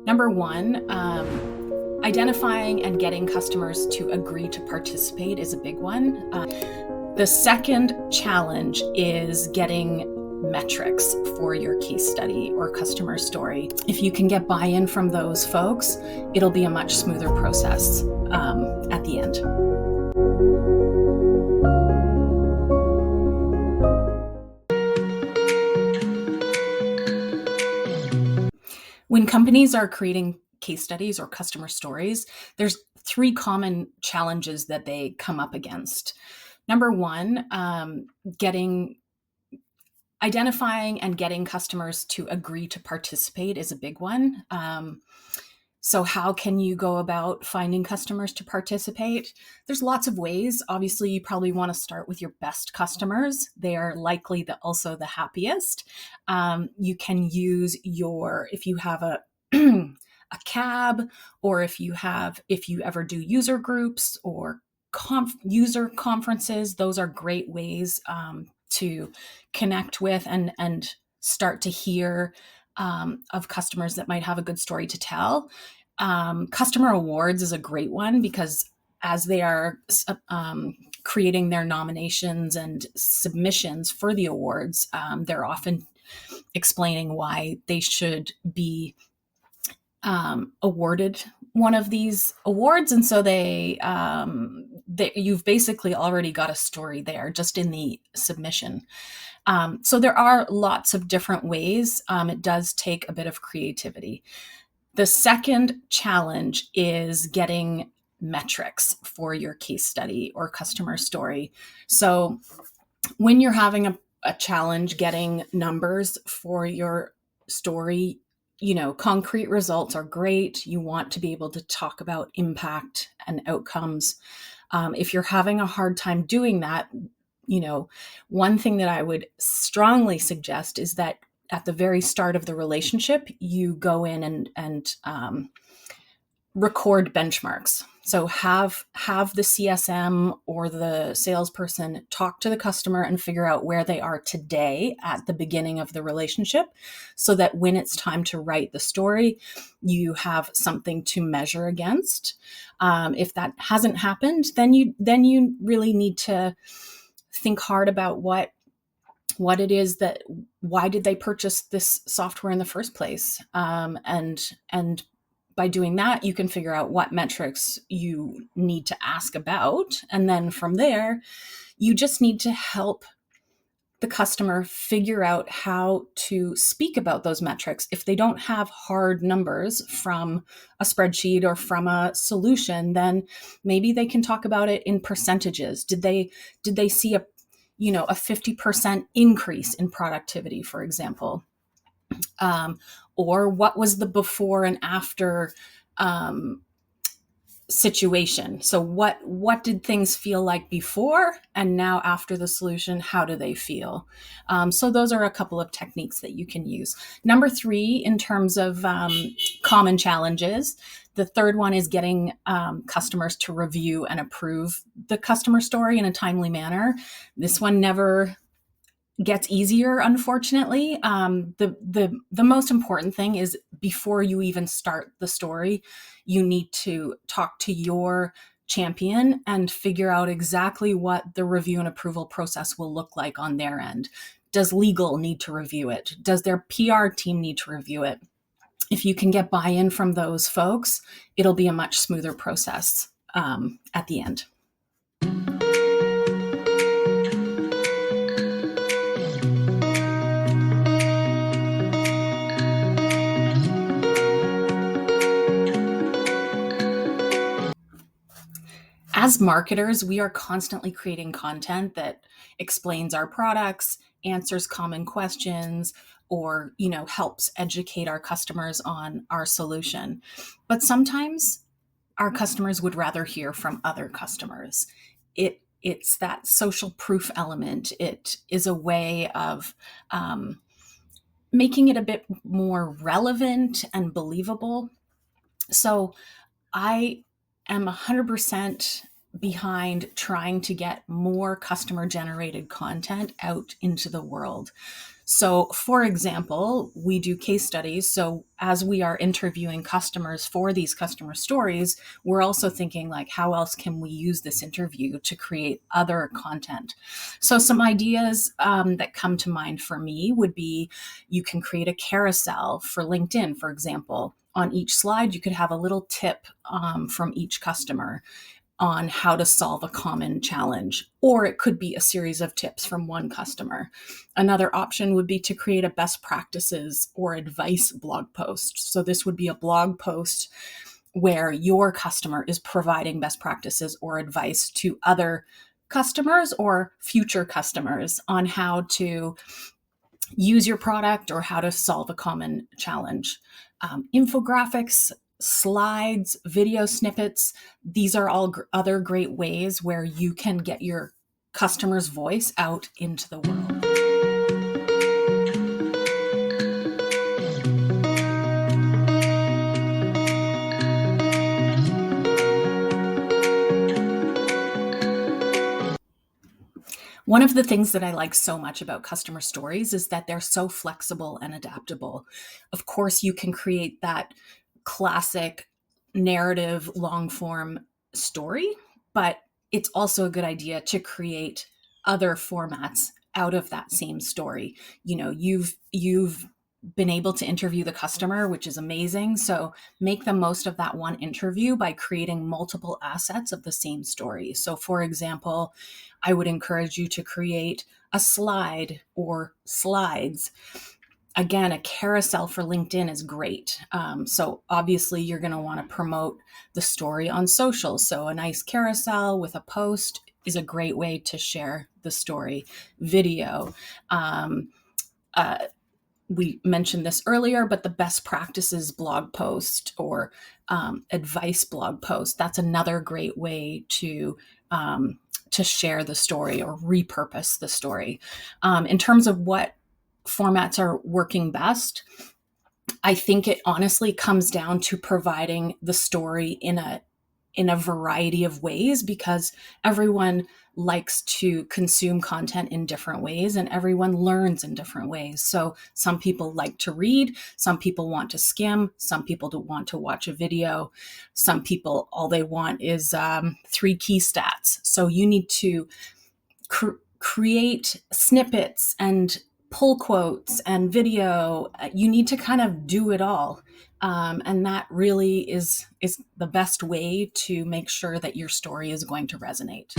Number one, identifying and getting customers to agree to participate is a big one. The second challenge is getting metrics for your case study or customer story. If you can get buy-in from those folks, it'll be a much smoother process at the end. When companies are creating case studies or customer stories, there's three common challenges that they come up against. Number one, identifying and getting customers to agree to participate is a big one. So how can you go about finding customers to participate? There's lots of ways. Obviously, you probably want to start with your best customers. They are likely also the happiest. You can use if you have a a cab, or if you ever do user groups or user conferences, those are great ways to connect with and start to hear of customers that might have a good story to tell. Customer awards is a great one because as they are creating their nominations and submissions for the awards, they're often explaining why they should be awarded one of these awards, and so you've basically already got a story there just in the submission. So there are lots of different ways. It does take a bit of creativity. The second challenge is getting metrics for your case study or customer story. So when you're having a challenge getting numbers for your story, concrete results are great. You want to be able to talk about impact and outcomes. If you're having a hard time doing that, one thing that I would strongly suggest is that at the very start of the relationship, you go in and record benchmarks. So have the CSM or the salesperson talk to the customer and figure out where they are today at the beginning of the relationship, so that when it's time to write the story, you have something to measure against. If that hasn't happened, then you really need to think hard about what it is why did they purchase this software in the first place? And by doing that, you can figure out what metrics you need to ask about. And then from there, you just need to help the customer figure out how to speak about those metrics. If they don't have hard numbers from a spreadsheet or from a solution, then maybe they can talk about it in percentages. Did they see a 50% increase in productivity, for example? Or what was the before and after situation? So what did things feel like before, and now after the solution, how do they feel? So those are a couple of techniques that you can use. Number three, in terms of common challenges, the third one is getting customers to review and approve the customer story in a timely manner. This one never gets easier, unfortunately. The most important thing is, before you even start the story, you need to talk to your champion and figure out exactly what the review and approval process will look like on their end. Does legal need to review it? Does their PR team need to review it? If you can get buy-in from those folks, it'll be a much smoother process at the end. As marketers, we are constantly creating content that explains our products, answers common questions, or helps educate our customers on our solution. But sometimes our customers would rather hear from other customers. It's that social proof element. It is a way of making it a bit more relevant and believable. So I am 100% behind trying to get more customer generated content out into the world. So, for example, we do case studies. So, as we are interviewing customers for these customer stories, we're also thinking, like, how else can we use this interview to create other content? So, some ideas that come to mind for me would be you can create a carousel for LinkedIn, for example. On each slide, you could have a little tip from each customer on how to solve a common challenge, or it could be a series of tips from one customer. Another option would be to create a best practices or advice blog post. So this would be a blog post where your customer is providing best practices or advice to other customers or future customers on how to use your product or how to solve a common challenge. Infographics, slides, video snippets, these are all other great ways where you can get your customer's voice out into the world. One of the things that I like so much about customer stories is that they're so flexible and adaptable. Of course, you can create that classic narrative long form story, but it's also a good idea to create other formats out of that same story. You know, you've been able to interview the customer, which is amazing. So make the most of that one interview by creating multiple assets of the same story. So for example, I would encourage you to create a slide or slides. Again, a carousel for LinkedIn is great. So obviously you're going to want to promote the story on social. So a nice carousel with a post is a great way to share the story. Video. We mentioned this earlier, but the best practices blog post or advice blog post, that's another great way to share the story or repurpose the story. In terms of what formats are working best, I think it honestly comes down to providing the story in a variety of ways, because everyone likes to consume content in different ways and everyone learns in different ways. So some people like to read, some people want to skim, some people don't want to watch a video, some people all they want is 3 key stats. So you need to create snippets and pull quotes and video. You need to kind of do it all. And that really is the best way to make sure that your story is going to resonate.